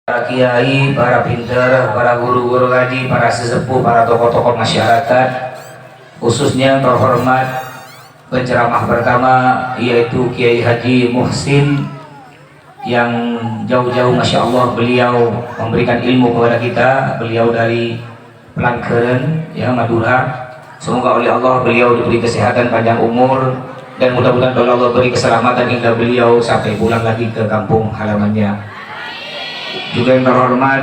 Para kiai, para pinter, para guru-guru ngaji, para sesepuh, para tokoh-tokoh masyarakat, khususnya terhormat penceramah pertama yaitu Kiai Haji Muhsin yang jauh-jauh Masya Allah beliau memberikan ilmu kepada kita. Beliau dari Pelangkeren, ya, Madura. Semoga oleh Allah beliau diberi kesehatan, panjang umur, dan mudah-mudahan oleh Allah beri keselamatan hingga beliau sampai pulang lagi ke kampung halamannya. Juga yang terhormat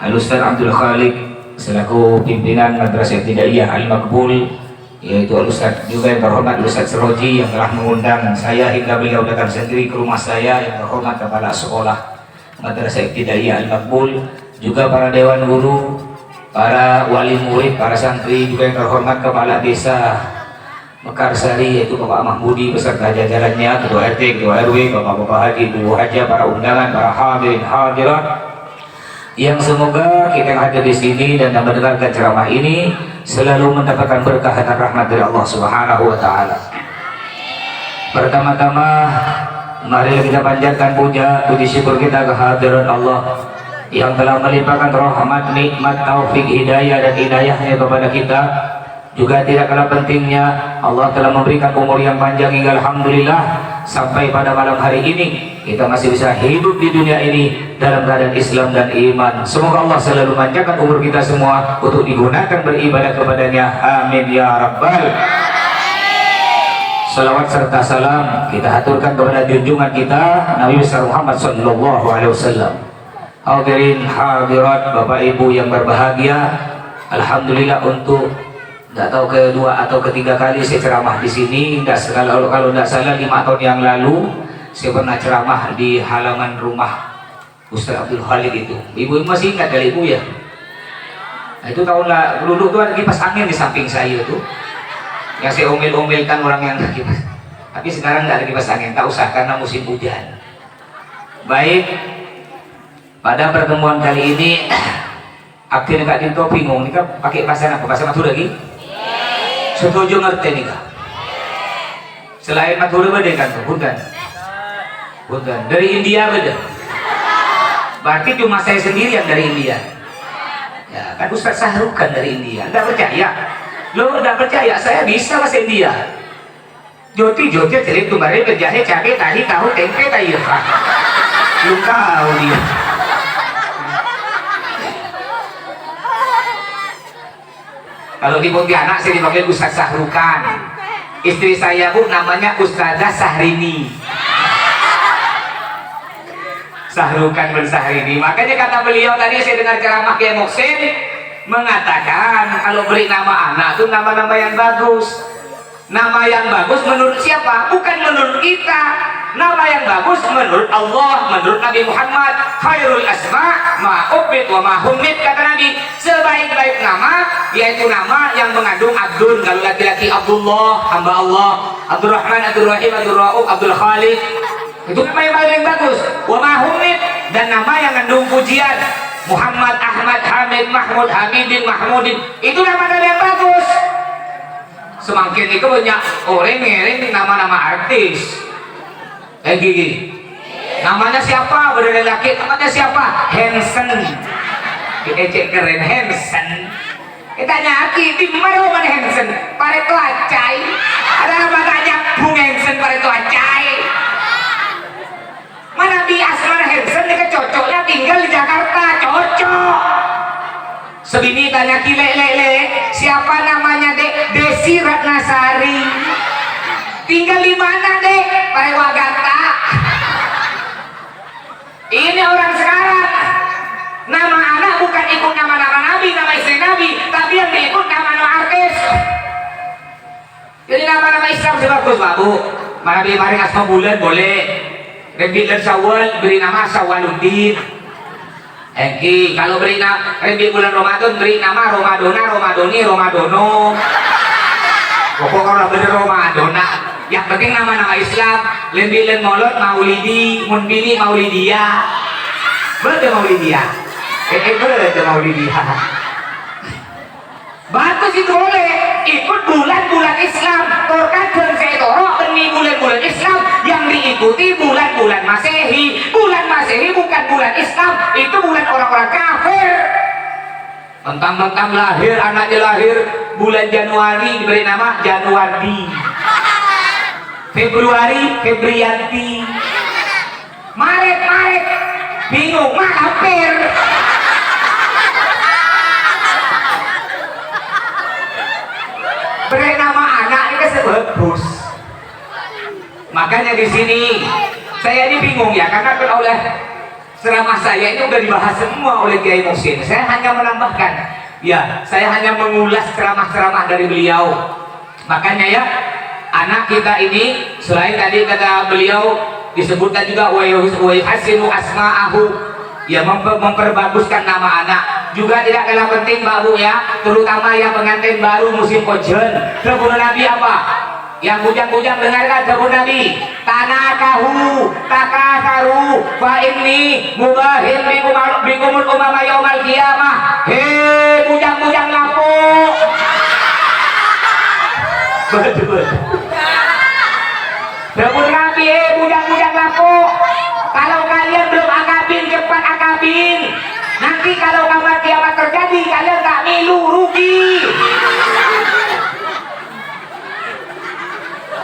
Al-Ustaz Abdul Khalik selaku pimpinan Madrasah Ibtidaiyah Al-Maqbul, yaitu Al-Ustaz juga yang terhormat Al-Ustaz Seroji yang telah mengundang saya hingga beliau datang sendiri ke rumah saya, yang terhormat kepala sekolah Madrasah Ibtidaiyah Al-Maqbul, juga para dewan guru, para wali murid, para santri, juga yang terhormat kepala desa Mekarsari yaitu Bapak Mahmudi beserta jajarannya, ketua RT, ketua RW, bapak-bapak haji, ibu haja, para undangan, para hadirin hadirat, yang semoga kita yang hadir di sini dan mendengarkan ceramah ini selalu mendapatkan berkah dan rahmat dari Allah Subhanahu wa taala. Pertama-tama mari kita panjatkan puji syukur kita kehadiran Allah yang telah melimpahkan rahmat, nikmat, taufik, hidayah dan hidayahnya kepada kita. Juga tidak kalah pentingnya Allah telah memberikan umur yang panjang hingga alhamdulillah sampai pada malam hari ini kita masih bisa hidup di dunia ini dalam keadaan Islam dan iman. Semoga Allah selalu memanjangkan umur kita semua untuk digunakan beribadah kepadanya. Amin ya rabbal. Salawat serta salam kita aturkan kepada junjungan kita Nabi besar Muhammad sallallahu alaihi wasallam. Hadirin hadirat, Bapak Ibu yang berbahagia, alhamdulillah untuk nggak tahu kedua atau ketiga kali saya ceramah di sini. Kalau nggak salah 5 tahun yang lalu saya pernah ceramah di halaman rumah Ustaz Abdul Khalik itu. Ibu masih ingat dari ibu ya? Nah, itu tahun dulu tuh ada kipas angin di samping saya tuh, yang saya omel-omelkan orang yang ada kipas. Tapi sekarang nggak ada kipas angin, tak usah karena musim hujan. Baik, pada pertemuan kali ini akhirnya Kak Dinto bingung nih kan pakai bahasa apa? Bahasa Madura lagi? Setuju ngerti nih Kak? Selain Madura beda kan tuh? Bukan? Bukan. Dari India beda? Berarti cuma saya sendiri yang dari India. Ya kan Ustaz Sahrukan dari India. Nggak percaya? Lo nggak percaya? Saya bisa bahasa India. Joti cerit tumbare berjahe cabai tahi tahu tempe tahi. Belum tahu dia. Kalau di Pontianak saya dipanggil Ustaz Sahrukan. Istri saya Bu namanya Ustazah Sahrini. Sahrukan bin Sahrini. Makanya kata beliau tadi saya dengar ceramah Kiai Muhsin mengatakan kalau beri nama anak itu nama-nama yang bagus. Nama yang bagus menurut siapa? Bukan menurut kita. Nama yang bagus menurut Allah, menurut Nabi Muhammad. Khairul asma ma'ubid wa ma'humid, kata Nabi. Sebaik-baik nama yaitu nama yang mengandung Abdul. Kalau laki-laki Abdullah, hamba Allah, Abdul Rahman, Abdul Rahim, Abdul Ra'uf, Abdul Khalik, itu nama yang paling bagus. Wa ma'humid, dan nama yang mengandung pujian. Muhammad, Ahmad, Hamid, Mahmud, Hamidin, Mahmudin, itu nama-nama yang bagus. Semakin itu banyak orang ngiring nama-nama artis. Gigi, namanya siapa? Berdiri laki, namanya siapa? Hansen. Ecek keren Hansen. Kita nyaki di mana mana Hansen? Pareto acai. Ada nama tanya Bung Hansen Pareto acai. Mana Bi Asmar Hansen? Dia cocoknya tinggal di Jakarta, cocok. Sebini tanya lele, siapa namanya Dek? Desi Ratnasari. Tinggal di mana Dek? Parewagata. Ini orang sekarang nama anak bukan ikut nama-nama Nabi, nama istri Nabi, tapi yang diikut nama-nama artis. Jadi nama-nama Islam sebagus Pak Bu. Nabi maring asma bulan boleh. Rabiul Syawal beri nama Syawaluddin. Kalau beri nama Rabi bulan Ramadan beri nama Romadona, Romadoni, Romadono. Pokoknya bener Romadona. Yang penting nama-nama Islam. Lembilen Molot Maulidi, Munbini Maulidia. Betul Maulidia. Betul Maulidia. Bagus itu boleh ikut bulan-bulan Islam. Terkadang saya torok demi bulan-bulan Islam yang diikuti bulan-bulan Masehi. Bulan Masehi bukan bulan Islam, itu bulan orang-orang kafir. Mentang-mentang lahir, anaknya lahir bulan Januari diberi nama Januardi, Februari Febrianti, Maret bingung mah hampir. Beri nama anak ini kesebut bus. Makanya di sini saya ini bingung ya, karena oleh ceramah saya ini udah dibahas semua oleh Kiai Muhsin. Saya hanya menambahkan, ya saya hanya mengulas ceramah-ceramah dari beliau. Makanya ya, anak kita ini selain tadi kata beliau disebutkan juga wa yuhsinu asma'ahu, ya memperbaguskan nama anak. Juga tidak kalah penting Mbak Bu ya, terutama yang pengantin baru musim kojen. Kebun Nabi apa? Yang bujang-bujang dengarkan kebun Nabi. Tanakahu takasaru fa inni mubahil bikumul umama yaumal qiyamah. Hei bujang-bujang lapo. Betul. Kebun Nabi, bujang-bujang lapo. Kalau kalian belum akabin, cepat akabin. Nanti kalau kiamat terjadi, kalian tak milu, rugi.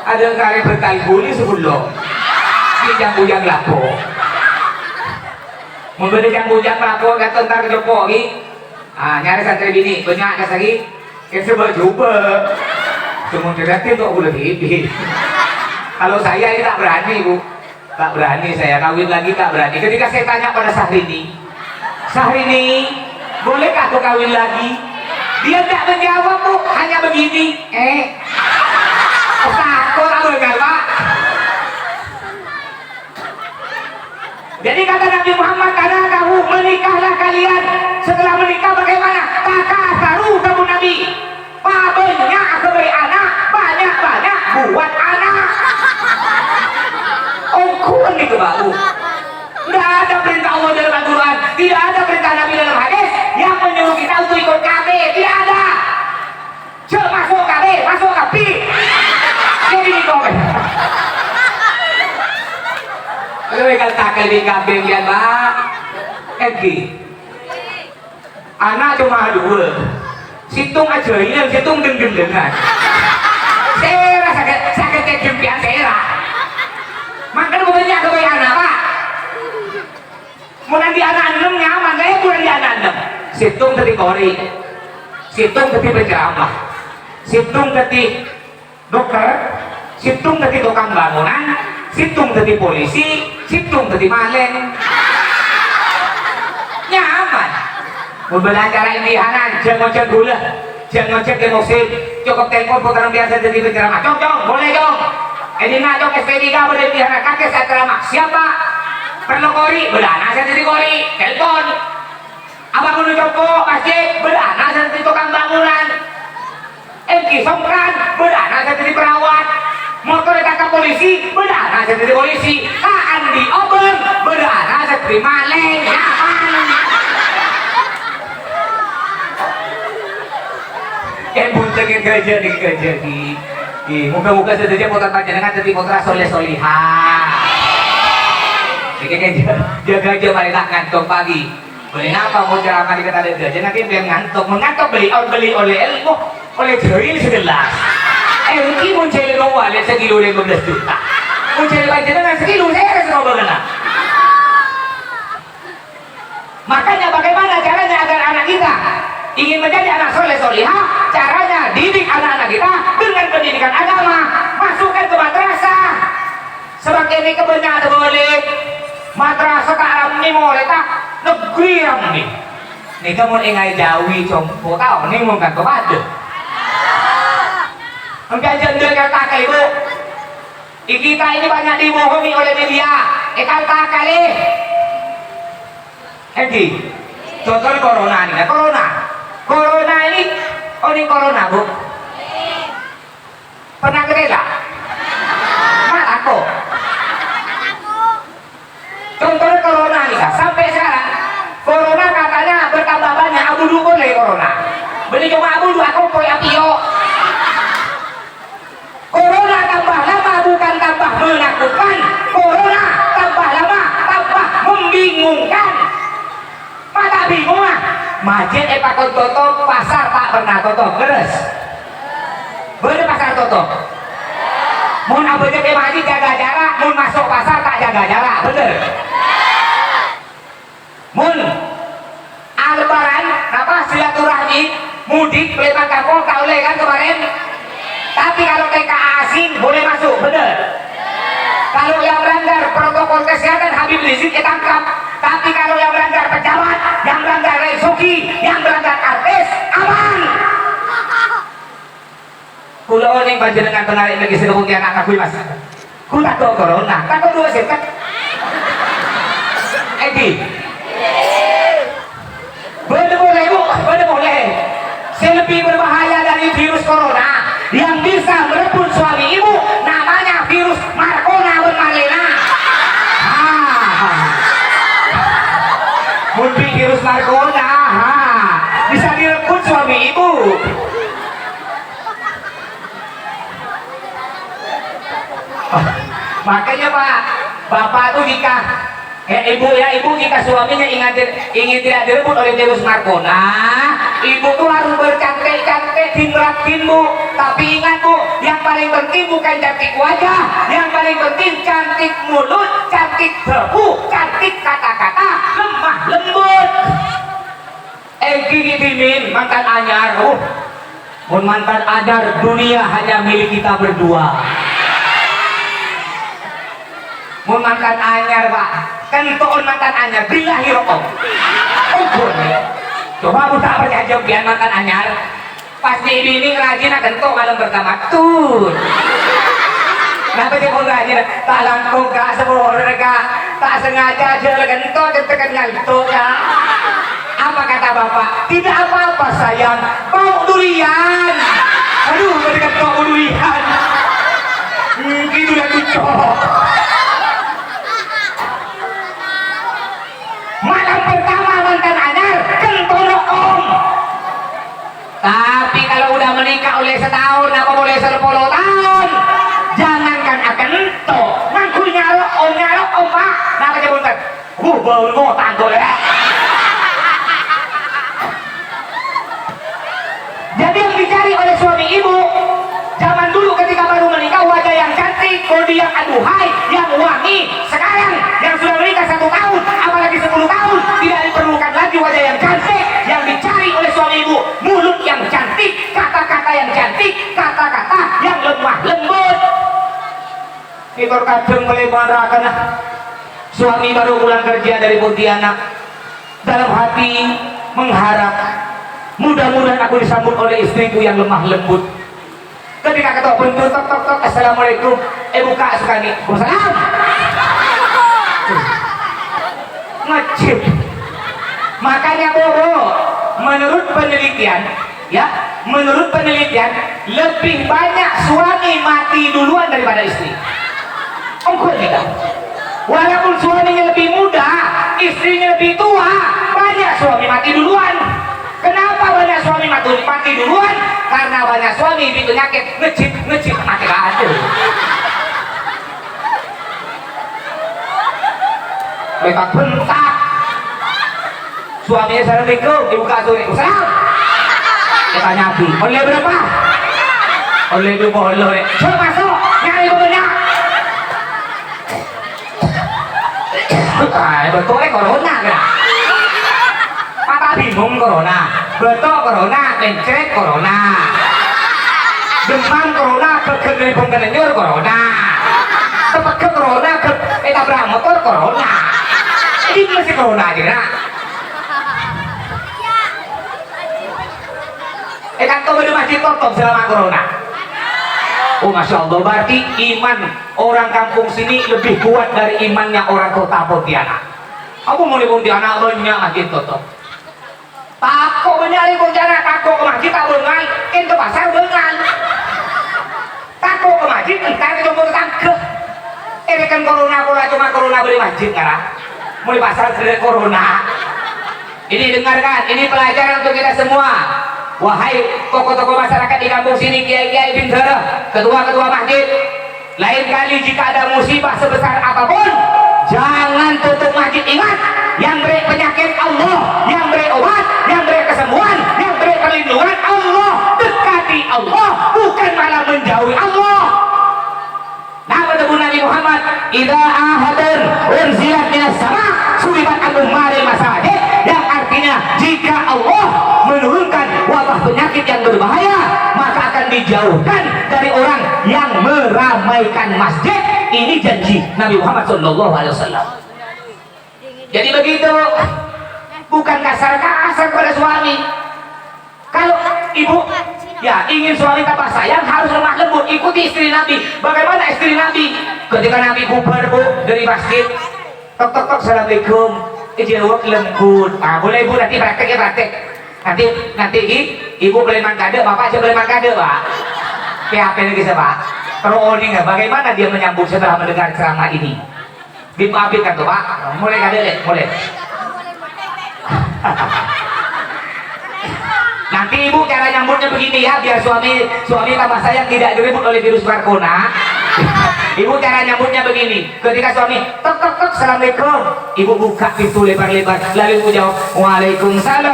Ada kali berkalkuli sebelum bujang-bujang lapo. Memberi bujang lapo kata ntar kejopoki. Nyari santri bini, banyak kasih. Kita coba. Cuma kreatif untuk boleh hidup. Kalau saya ini tak berani Bu, tak berani saya kawin lagi, tak berani. Ketika saya tanya pada Syahrini, bolehkah aku kawin lagi? Dia tidak menjawab Bu, hanya begini. Takut aku enggak Pak. Jadi kata Nabi Muhammad, karena kamu menikahlah kalian. Setelah menikah bagaimana? Takasaru kamu Nabi. Banyak keberi anak, banyak buat anak. Ongkuan nih kebaku. Tidak ada perintah Allah dalam Al-Quran, tidak ada perintah Nabi dalam hadis yang menyuruh kita untuk ikut KB. Tidak ada. Masuk KB, masuk KB. Jadi ini komen. Kalau ikan takal di KB lihat Pak. Anak cuma 2. Situng aja ini, situng deng-dengan. Saya sakit kejempian saya. Makanya banyak kebaik anak Pak. Mau nanti anak 6 nyaman, saya pun nanti anak 6. Situng ketik kori, situng ketik penceramah, situng ketik dokter, situng ketik tukang bangunan, situng ketik polisi, situng ketik maleng. Nyaman. Mau belajar impianan, jangan ngocek gula, jangan ngocek emosi, cukup telepon putaran biasa jadi penceramah. Jong, boleh dong. Edina dong SP3 berlebihan kakek saya ceramah. Siapa? Perlu kori, belana saya jadi kori. Telepon. Abang menuju Joko, masjid, belana saya jadi tukang bangunan. Songkran, belana saya jadi perawat. Motor ditangkap polisi, belana saya jadi polisi. Andi Obeng, belana saya jadi maleng. Nyaman. Buntengin gajah di muka-muka saja putar panjangan jadi putra soleh-solihah. Jaga aja mari tak ngantuk pagi. Boleh apa mau ceramah di kata gajah nanti biar ngantuk. Mengantuk beli oleh ilmu oleh joil segelas. Mungkin muncul nomor lihat sekilo 15 juta. Muncul panjangan sekilo saya harus coba kena. Makanya bagaimana caranya agar anak kita ingin menjadi anak soleh solihah? Caranya didik anak-anak kita dengan pendidikan agama, masukkan ke madrasah. Sebagai ini kebenaran boleh madrasah ke Arab ini mau letak negeri yang ini. Ini kamu ingai Jawi compo tahu ini mau kan kepada. Enggak jendel kata ibu. Kita ini banyak dibohongi oleh media. Kata kali. Contoh corona nih, corona ini, ini corona Bu. Pernah kerja? Mak aku. Contohnya corona nih, sampai sekarang corona katanya bertambah banyak. Abu dulu boleh corona. Beli cuma abu dulu, aku masjid pakon tutup, pasar tak pernah tutup, beres. Bener pasar tutup. Mun abdi ke masjid jaga jarak, mun masuk pasar tak jaga jarak, bener. Mun lebaran apa silaturahmi mudik belepan kampung tak boleh kan kemarin. Tapi kalau TKA asing boleh masuk, bener. Kalau yang melanggar protokol kesehatan Habib Rizik ditangkap. Tapi kalau yang melanggar pejabat, yang melanggar resuki, yang melanggar artis, aman. Kulo ning panjenengan tenarik lagi sedekut anak aku Mas. Ku takut corona, takut dua sih kan. Edi. Boleh Bu, boleh. Lebih berbahaya dari virus corona yang bisa merebut suami ibu namanya virus Marcona Marlena. Mungkin virus Marcona bisa direbut suami ibu. Makanya Pak, Bapak tuh jika ibu jika suaminya ingin tidak direbut oleh virus Marcona, ibu tuh harus bercantik-cantik dimeratin Bu. Tapi ingat Bu, yang paling penting bukan cantik wajah, yang paling penting cantik mulut, cantik debu, cantik kata-kata, lemah lembut. Gigi Timin mantan anyar, mantan anyar, dunia hanya milik kita berdua. Mun mantan anyar Pak, kan toon mantan anyar billahi rokom. Coba aku tak percaya jawab mantan anyar. Pas di ini rajin akan tok malam pertama tuh. Kenapa dia pun rajin? Tak langkung kak sepuluh mereka tak sengaja aja gentok tekan ngantuk ya. Apa kata bapak? Tidak apa-apa sayang, bau durian. Aduh, mendekat bau durian. Gitu ya kucok. Malam pertama mantan anyar kentono om. Tapi kalau udah menikah oleh setahun apa boleh 10 tahun, jangankan akan ento ngaku nyalok om Pak. Nah aja buntet bau ngotan tuh ya. Jadi yang dicari oleh suami ibu zaman dulu ketika baru menikah wajah yang cantik, bodi yang aduhai, yang wangi. Sekarang yang sudah menikah 1 tahun apalagi 10 tahun tidak diperlukan lagi wajah yang cantik. Yang dicari oleh suami ibu mulut yang cantik, kata-kata yang cantik, kata-kata yang lemah lembut. Itu kadang melebarakan suami baru pulang kerja dari Pontianak, dalam hati mengharap mudah-mudahan aku disambut oleh istriku yang lemah lembut. Ketika ketok pintu tok tok tok, assalamualaikum, buka sekali, salam. Ngecip. Makanya bobo, menurut penelitian lebih banyak suami mati duluan daripada istri. Ongkol kita. Walaupun suaminya lebih muda, istrinya lebih tua, banyak suami mati duluan. Kenapa banyak suami mati duluan? Karena banyak suami itu penyakit ngecip mati aja. Mereka bentak. Suaminya assalamualaikum, dibuka tuh, salam. Kita nyabi, oleh berapa? Oleh 2 boleh. Coba masuk, nyari banyak. Betulnya corona kan? Mata bingung corona, betul corona, lencret corona, demam corona, kegenyur corona, tepeke corona, tabrak motor corona. Ini masih corona aja nak. Kantor di masjid tutup selama corona. Oh masya Allah, berarti iman orang kampung sini lebih kuat dari imannya orang kota Pontianak. Aku mau di Pontianak banyak masjid tutup. Takut banyak di Pontianak, takut ke masjid tak bengal, ke pasar bengal. Takut ke masjid, entah ke jombor tangkeh. Ini kan corona pula cuma corona beli masjid karena mau di pasar sudah corona. Ini dengarkan, ini pelajaran untuk kita semua. Wahai tokoh-tokoh masyarakat di kampung sini, kiai-kiai bintara, ketua-ketua masjid, lain kali jika ada musibah sebesar apapun, jangan tutup masjid. Ingat, yang beri penyakit Allah, yang beri obat, yang beri dijauhkan dari orang yang meramaikan masjid. Ini janji Nabi Muhammad SAW. Jadi begitu, bukan kasar-kasar pada suami. Kalau ibu ya ingin suami tambah sayang, harus lemah lembut, ikuti istri Nabi. Bagaimana istri Nabi? Ketika Nabi bubar bu dari masjid, tok tok tok, assalamualaikum, jawab lembut. Ah, boleh ibu, nanti praktek ya praktek. Nanti ibu boleh mangkade, bapak aja boleh mangkade pak. PHP lagi saya pak. Terowongan bagaimana dia menyambut setelah mendengar ceramah ini? Dimaafin kan tuh pak? Mulai kade, mulai. Nanti ibu cara nyambutnya begini ya, biar suami tambah sayang, tidak diribut oleh virus corona. Ibu cara nyambutnya begini, ketika suami tok tok tok, assalamualaikum, ibu buka pintu lebar-lebar, lalu ibu jawab waalaikumsalam,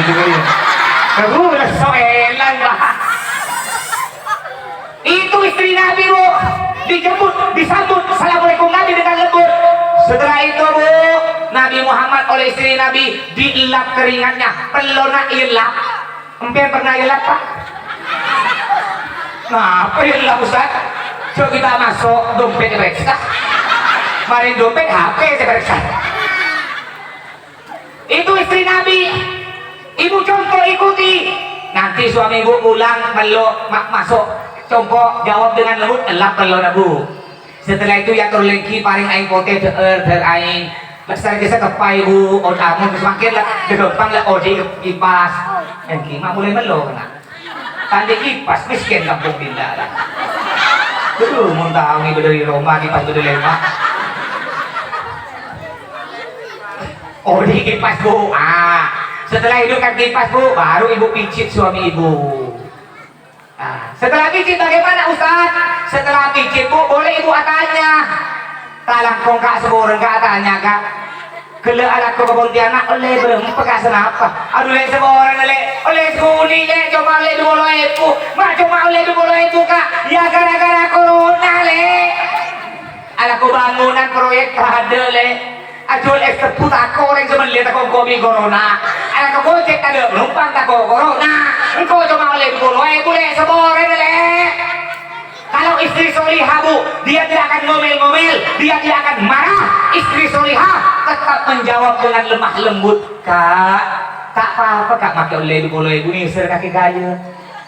gitu kan? Udah soelan lah. Itu istri Nabi bu, disambut assalamualaikum Nabi dengan lembut. Setelah itu bu, Nabi Muhammad oleh istri Nabi diilap keringatnya, pelona ilap. Empian pernah ilap pak? Nah, apa ilap Ustaz? Coba kita masuk dompet periksa. Kemarin dompet HP saya periksa. Itu istri Nabi. Ibu contoh ikuti. Nanti suami ibu pulang meluk masuk contoh jawab dengan lembut, elap pelona bu. Setelah itu ya terlengki paling aing pote der aing. Besar kisah kepai bu, odamu semakin lah depan lah odi kipas. Engki mak mulai melo kena. Tadi kipas miskin kampung pindah lah. Tuh muntah ngi dari Roma kipas dari Lema. Odi kipas bu. Ah, setelah itu kan kipas bu, baru ibu picit suami ibu. Nah, setelah picit bagaimana Ustaz? Setelah picit bu, boleh ibu tanya. Talang kong kak seborang kak tanya kak. Kele alat ko Pontianak oleh berem pekasan apa? Aduh le seborang oleh sekuni le cuma oleh 20.000. Mak cuma oleh 20.000 kak. Ya gara-gara corona le. Alat ko bangunan proyek ada le. Aduh le seputar koreng sebenarnya tak komi corona. Alat ko gojek ada penumpang tak corona. Engkau cuma oleh 20.000 le seborang le. Kalau istri solihah bu, dia tidak akan ngomel-ngomel, dia tidak akan marah. Istri solihah tetap menjawab dengan lemah lembut. Kak, tak apa-apa kak, makai oleh 20.000 nih, ser kaki gaya.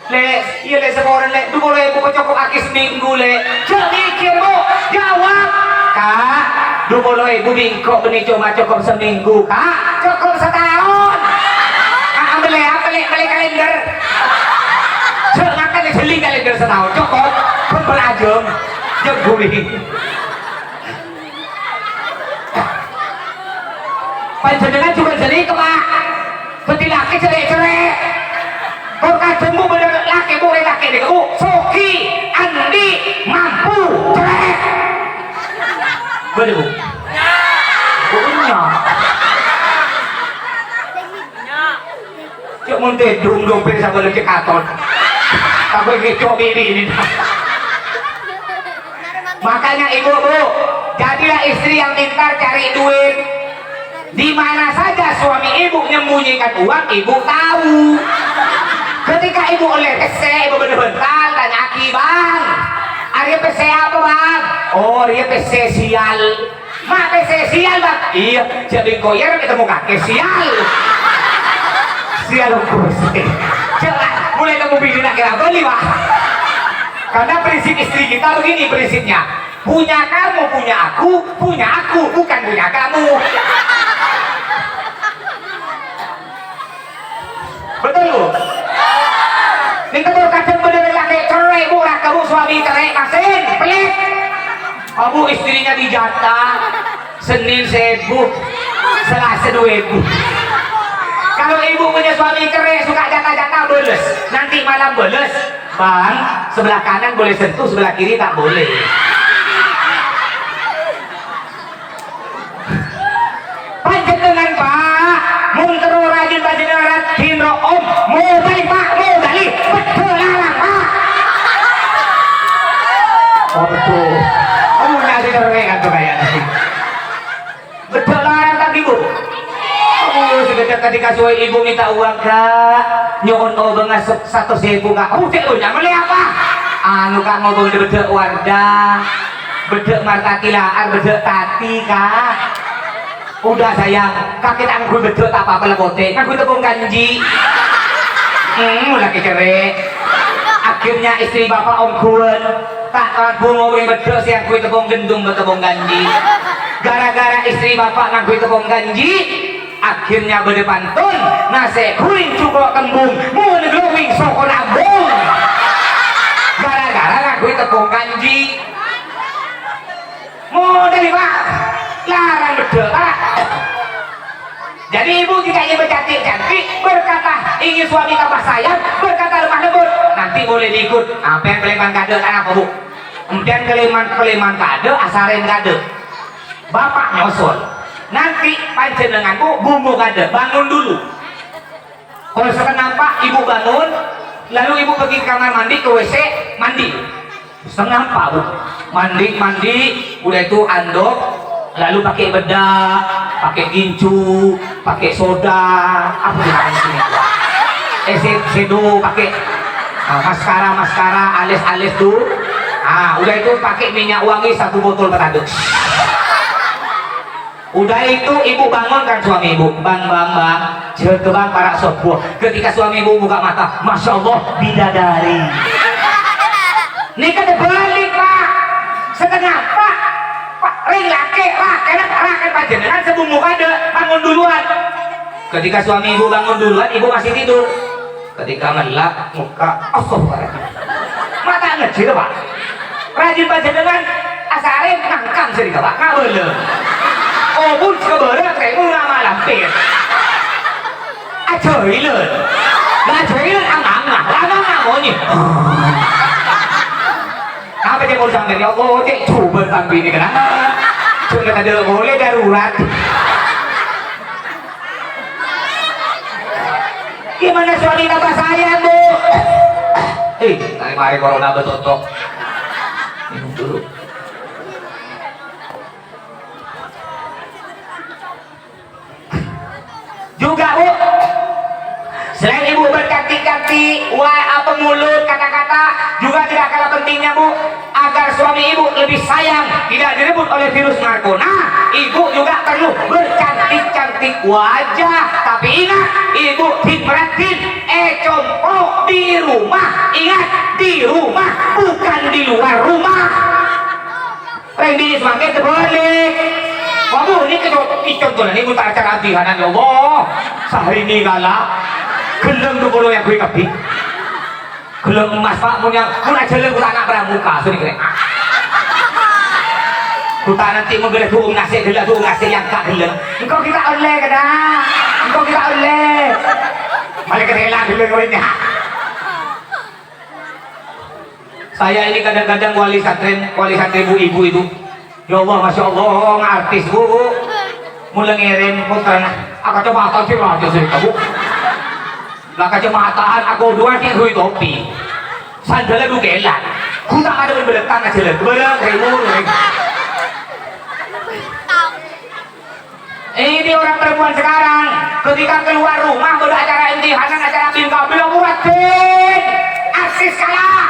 Le, iya le seorang le, 20.000 cukup aki seminggu le. Jangan mikir bu, jawab. Kak, 20.000 bingkok benih cuma cukup seminggu. Kak, cukup setahun. Kak, beli kalender. Jangan kan beli kalender setahun, cukup. Berajam jebuli panjenengan juga jadi kemak peti laki cerai-cerai kau kajemmu bener laki boleh laki deh bu Soki Andi mampu cerai bener bu punya cok muntah dong sama lagi katon tapi kecok ini makanya ibu bu, jadilah istri yang pintar cari duit. Di mana saja suami ibu menyembunyikan uang, ibu tahu. Ketika ibu oleh PC, ibu bener-bener tanya aki bang, Arya PC apa bang? Oh Arya PC sial. Mak PC sial bang? Iya, jadi koyer ketemu kakek sial. Sial kurus. Coba mulai kamu bikin lagi apa nih pak? Karena prinsip istri kita begini prinsipnya, punya kamu, punya aku, bukan punya kamu. Betul bu? Ini kedua kadang bener laki cerai bu, kamu suami cerai masin, pelit. Kamu istrinya dijatah, Senin 1.000, Selasa 2.000. Kalau ibu punya suami cerai suka jatah-jatah beles, nanti malam beles. Bang, sebelah kanan boleh sentuh, sebelah kiri tak boleh. Panjenengan pak, muntero rajin panjenengan rajin om, mau balik pak, mau balik, betul larang pak. Oh betul, kamu nyari kerengan tuh kayaknya. Betul larang tadi bu. Ketika suami ibu minta uang kak, nyoon o ba nga 1,000 nga udah udah mali apa anu kak ngobong bedek Wardah bedek Marta Tilaan bedek Tati kak udah sayang kakek tak gue bedek tak apa-apa lepote kan gue tepung ganji udah kecere akhirnya istri bapak om Guen tak kan gue ngobong bedek siang gue tepung gendung betepung ganji gara-gara istri bapak nang gue tepung ganji akhirnya bedepantun nase kuring cukup kembung mun glowing soko lambung gara-gara ngaku tepung kanji mau dari pak larang berdoa jadi ibu jika ingin bercantik-cantik berkata ingin suami tambah sayang berkata lemah lembut nanti boleh diikut apa yang keleman kade kan apa bu kemudian keleman kade asaren kade bapak nyosol nanti panjenenganku bumbu kade bangun dulu kalau sekarang nampak ibu bangun lalu ibu pergi ke kamar mandi ke WC mandi setengah nampak bu mandi udah itu andok lalu pakai bedak pakai gincu pakai soda apa yang sini sedo pakai maskara alis tuh udah itu pakai minyak wangi 1 botol petaduk. Udah itu ibu bangun kan suami ibu bang jebang para sobuh ketika suami ibu buka mata Masya Allah bidadari ini kan balik pak setengah pak ring laki pak kena rakan panjenengan sebelum muka ada bangun duluan ketika suami ibu bangun duluan ibu masih tidur ketika melak muka mata ngecil pak rajin panjenengan asarin nangkang sering pak nggak boleh oh pun keberat kayak lama lampir chơi lên là chơi lên ăn maunya apa dia mau sampai ya Allah cek coba tapi ini kenapa cuma ada boleh darurat gimana suami tambah sayang bu mari corona betul minum dulu juga bu selain ibu berkati-kati apa mulut kata-kata juga tidak kalah pentingnya bu agar suami ibu lebih sayang tidak direbut oleh virus narko. Nah ibu juga perlu bercantik-cantik wajah tapi ingat ibu diperhatiin compo di rumah ingat di rumah bukan di luar rumah ini semakin terbalik kamu ini contohnya ini buta acara abdihanan ya Allah sehari ini galak geleng tuh kalau yang gue kapi geleng emas pak punya mulai jeleng kuta anak pramuka sudah kira kuta nanti menggede tuh ngasih geleng tuh ngasih yang gak geleng engkau kita oleh kada engkau kita oleh balik ke rela geleng ini saya ini kadang-kadang wali santri ibu itu ya Allah Masya Allah ngartis bu mulai ngirim putra aku coba atau sih aja sih kamu lah kacamataan aku dua kayak hui topi sandalnya gue gelan gue tak ada berbelekan aja lah kebelang kayak ini orang perempuan sekarang ketika keluar rumah udah acara imtihanan acara bil-kabil muratin artis kalah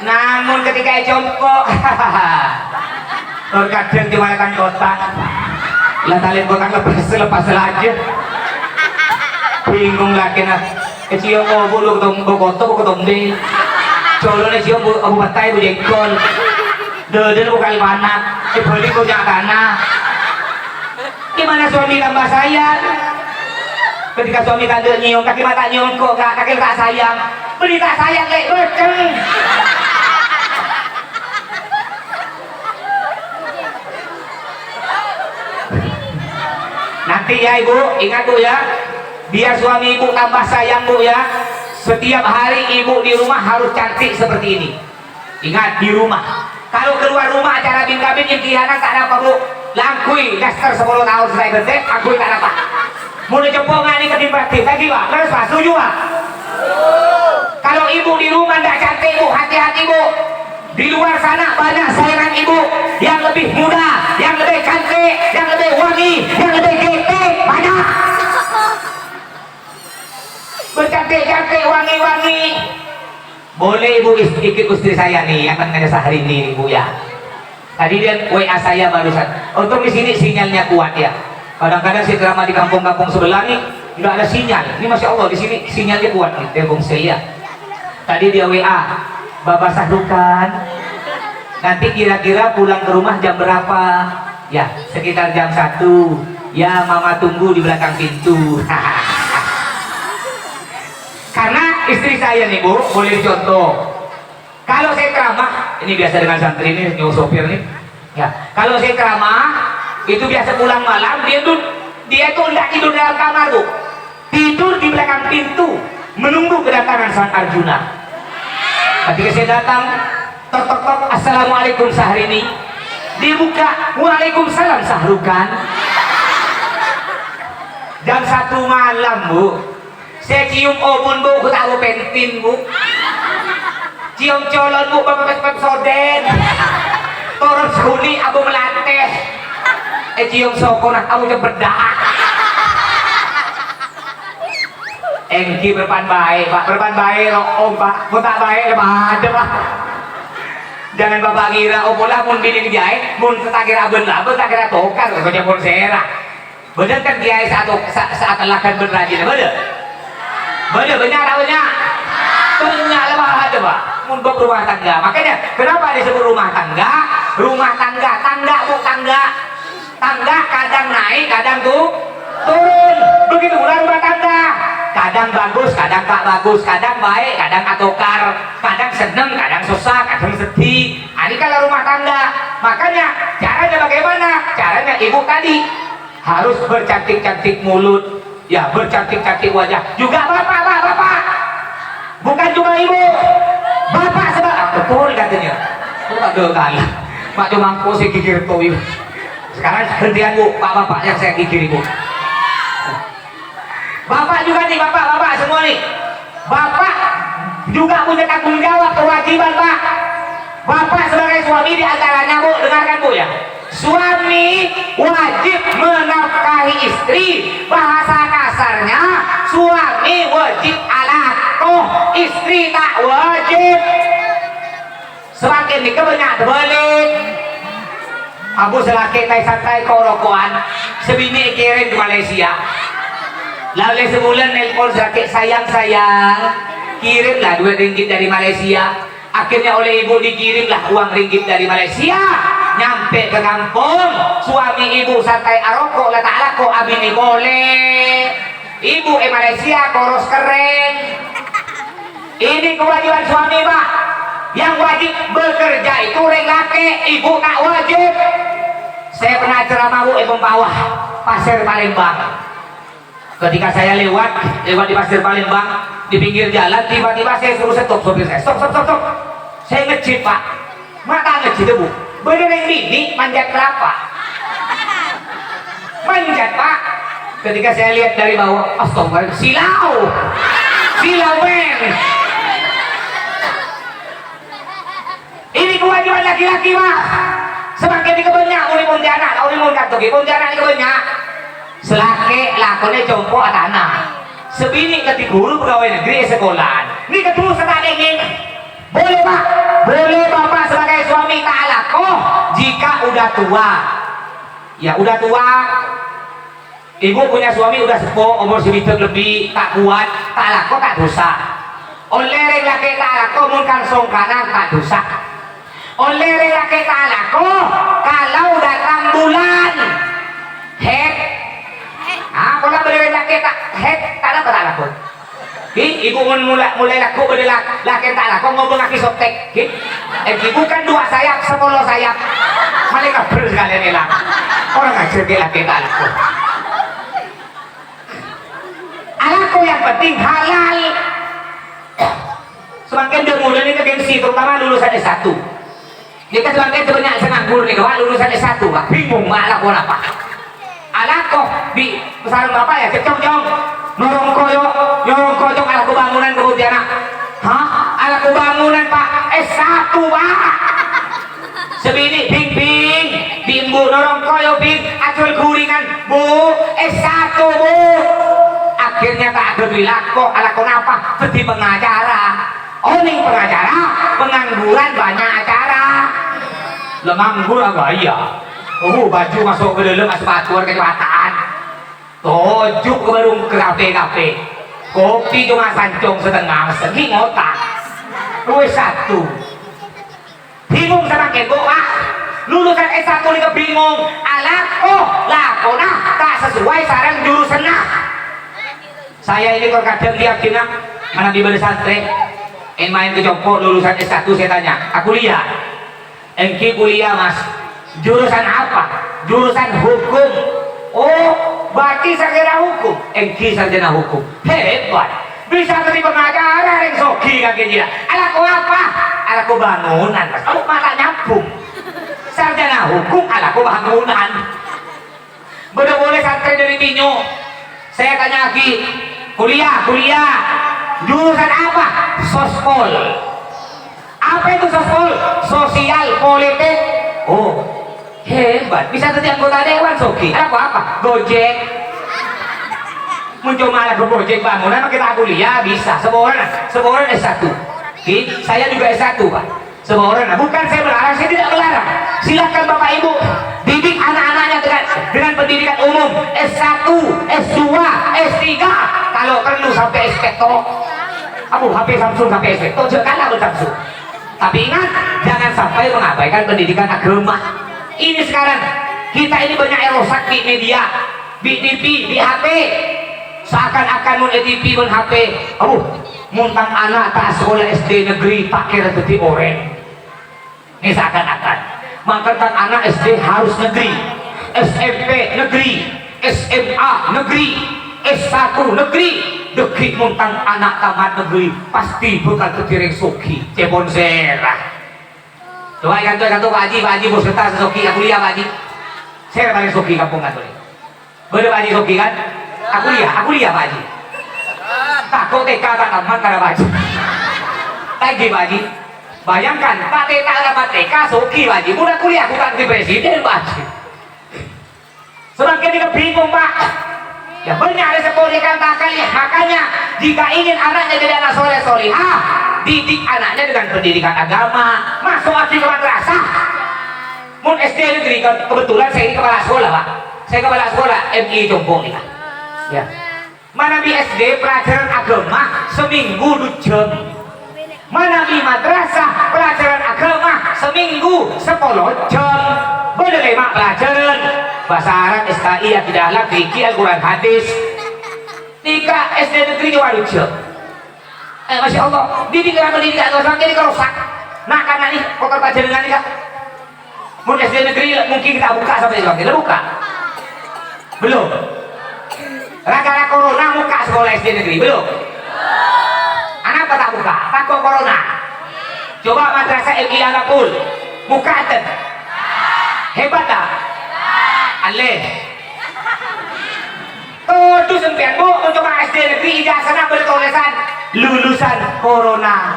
namun ketika jongkok terkadang dimanakan kotak lah talian kotak lepas aja bingung lagi nak kecil mau bulu ketemu kotak ketemu deh colonnya sih abu batai bu jengkol deden bukan panak dibeli punya tanah gimana suami tambah sayang ketika suami kandil nyium kaki mata nyium kok kaki tak sayang beli tak sayang kayak beceng nanti ya ibu ingat bu ya biar suami ibu tambah sayang bu ya setiap hari ibu di rumah harus cantik seperti ini ingat di rumah kalau keluar rumah acara bin-kabin imtihanan tak ada apa bu langkui daster 10 tahun selesai gede aku tak ada apa mulai jempongan ini kedipraktif lagi pak terus pak setuju pak kalau ibu di rumah tidak cantik bu hati-hati bu di luar sana banyak sayangan ibu yang lebih muda yang lebih cantik yang lebih wangi yang lebih gete banyak bercantik Boleh ibu ikut istri saya nih yang akan ngajak hari ini ibu ya. Tadi dia WA saya barusan. Untuk di sini sinyalnya kuat ya. Kadang-kadang saya ceramah di kampung-kampung sebelah nih nggak ada sinyal. Ini masya Allah di sini sinyalnya kuat nih. Tebong saya. Tadi dia WA, Bapak Sahrukan. Nanti kira-kira pulang ke rumah jam berapa? Ya sekitar jam 1. Ya mama tunggu di belakang pintu. Karena istri saya nih bu, boleh dicontoh. Kalau saya ceramah, ini biasa dengan santri ini, nyuruh sopir nih. Ya, kalau saya ceramah, itu biasa pulang malam, dia tuh tidak tidur dalam kamar bu, tidur di belakang pintu, menunggu kedatangan sang Arjuna. Ketika saya datang, tok tok tok, assalamualaikum Sahrini. Dibuka, waalaikumsalam Sahrukan. Jam 1 malam bu. Saya cium obon bu, aku tak mau pentin bu. Cium colon bu, bapak soden. Turun sekuni, abu melatih. Cium sokonat, abu nyebedak. Engki berpan baik, pak. Berpan baik, om pak. Mau tak baik, ada pak. Jangan bapak kira, oh pola mun bini jahit, mun tak kira benar, tak kira tokar, kerja mun serah. Benar kan dia saat lakukan berrajin, benar? Benar, benar, benar. Benar lah ada pak. Untuk rumah tangga, makanya kenapa disebut rumah tangga? Rumah tangga, tangga bu tangga. Tangga kadang naik, kadang tuh turun. Begitu pula rumah tangga. Kadang bagus, kadang tak bagus, kadang baik, kadang atokar, kadang seneng, kadang susah, kadang sedih. Ini kalau rumah tangga. Makanya caranya bagaimana? Caranya ibu tadi harus bercantik-cantik mulut, ya bercantik-cantik wajah. Juga bapak, bapak. Bukan cuma ibu. Bapak sebab betul katanya. Itu tak ada Mak cuma aku saya kikir tuh ibu. Sekarang gantian bu, bapak yang saya kikir ibu. Bapak juga nih, bapak semua nih. Bapak juga punya tanggung jawab, kewajiban pak. Bapak sebagai suami di antaranya bu, dengarkan bu ya. Suami wajib menafkahi istri. Bahasa kasarnya, suami wajib alakoh, istri tak wajib. Semakin dikebanyak terbalik. Abu selaki tay santai korokoan, sebini kirim ke Malaysia. Lalu sebulan nelpon selaki sayang, kirimlah RM2 dari Malaysia. Akhirnya oleh ibu dikirimlah uang ringgit dari Malaysia. Nyampe ke kampung, suami ibu santai aroko, letak lako abini boleh. Ibu Malaysia koros keren. Ini kewajiban suami pak. Yang wajib bekerja itu orang laki, ibu tak wajib. Saya pernah ceramah bu, ibu bawah Pasir Palembang. Ketika saya lewat di Pasir Palembang, di pinggir jalan, tiba-tiba saya suruh stop sopir saya. Stop. Saya ngejit pak. Mata ngejit bu. Bener yang ini manjat kelapa. Manjat pak. Ketika saya lihat dari bawah, astagfirullah, silau men. Ini kewajiban laki-laki pak. Semakin dikebanyak uli Pontianak, uli Pontianak, Pontianak dikebanyak. Selaki lakonnya jompo tanah. Sebini ketika guru pegawai negeri sekolahan. Ini kedua setan ingin. Boleh pak, boleh bapak sebagai suami tak lakoh jika udah tua. Ya udah tua. Ibu punya suami udah sepuh, umur segitu lebih, tak kuat, tak lakoh tak dosa. Oleh laki tak lakoh mungkin songkanan tak dosa. Oleh laki tak lakoh kalau datang bulan head. Kalau beli laki tak head tak ada tak lakoh. Ibu mulai laku beli laki tak lakoh ngomong laki sotek. Ibu kan 2 sayap, 10 sayap. Malah kabel sekalian hilang. Orang ngajar ke laki tak lakoh. Alaku yang penting halal. Semakin dia ini ke gengsi, terutama lulusan S1. Dia kan semakin sebanyak nganggur nih, kawan lulusan S1, pak. Bingung malah aku apa. Alaku di pesanan bapak ya, cecong-cong. Norong koyok alaku bangunan kemudian. Hah? Alaku bangunan pak, S1 pak. Sebini bing bimbu norong koyok bing, acul guringan bu, S1 bu. Akhirnya tak ada bilang kok ala kenapa jadi pengacara Oning pengacara, pengangguran banyak acara. Nganggur gaya. Baju masuk ke dalam sepatu kecepatan. Tojuk ke barung ke kafe-kafe. Kopi cuma sancong setengah, segi ngotak. Dua satu. Bingung sama kebo, Pak. Lulusan S1 ini bingung. Lakona tak sesuai sarang jurusan nah. Saya ini kadang tiap dina mana di balik santri main ke Joko lulusan S1 saya tanya, aku lihat engki kuliah mas, jurusan apa? Jurusan hukum. Oh, berarti sarjana hukum. Engki sarjana hukum. Hebat. Bisa jadi pengacara yang soki kaki dia. Alaku apa? Alaku bangunan mas. Aku mata nyambung. Sarjana hukum alaku bangunan. Boleh santri dari Tinyo. Saya tanya lagi, kuliah. Jurusan apa? Sospol. Apa itu sospol? Sosial politik. Oh, hebat. Bisa jadi anggota dewan soki. Alaku apa? Gojek. Muncul malah ke Gojek bangunan, kita kuliah bisa. Semua orang S1. Saya juga S1 Pak. Semua orang, bukan saya melarang, saya tidak melarang. Silakan Bapak Ibu didik anak-anaknya dengan pendidikan umum S1, S2, S3. Kalau perlu sampai inspektor. HP Samsung sampai inspektor, jangan kalah Samsung. Tapi ingat, jangan sampai mengabaikan pendidikan agama. Ini sekarang kita ini banyak yang rusak di media, di TV, di HP. Seakan-akan mun TV mun HP. Muntang anak tak sekolah SD negeri pakai rezeki orang. Ini seakan-akan. Maka anak SD harus negeri, SMP negeri, SMA negeri, S1 negeri. Dekik muntang anak tamat negeri pasti bukan ketiring soki cebon zerah. Coba ikan tuh Pak Haji berserta soki aku lihat Pak Haji. Saya paling soki kampung kan boleh. Boleh Pak Haji soki kan? Aku lihat Pak Haji. Takut TK tak tamat karena Pak Haji. Lagi Pak Haji. Bayangkan Pak TK tamat TK soki Pak Haji. Udah kuliah bukan di presiden Pak Haji. Semakin dia bingung Pak. Ya banyak ada sekolah takkan ya. Makanya jika ingin anaknya jadi anak soleh solihah, didik anaknya dengan pendidikan agama. Masuk ke madrasah. Mun SD negeri kebetulan saya ini kepala sekolah Pak. Saya kepala sekolah MI Jompo nih Pak. Ya. Mana di SD pelajaran agama seminggu 2 jam. Mana di madrasah pelajaran agama seminggu 10 jam. Boleh 5 pelajaran. Bahasa Arab, SKI, Akidah Akhlak, Fikih, Al-Quran, Hadis. 3 SD negeri 2 jam. Masya Allah, didik dengan pendidikan agama ini kerusak. Nah karena ini kotor pajangan ini Kak. Mun SD negeri mungkin kita buka sampai sekarang. Kita buka. Belum. Gara-gara corona muka sekolah SD negeri belum? Anak tak buka, takut corona. Coba madrasah MI Alapul muka ten. Hebat tak? Aleh. Tuh sempian bu, mencoba SD negeri ijazahnya bertulisan lulusan corona.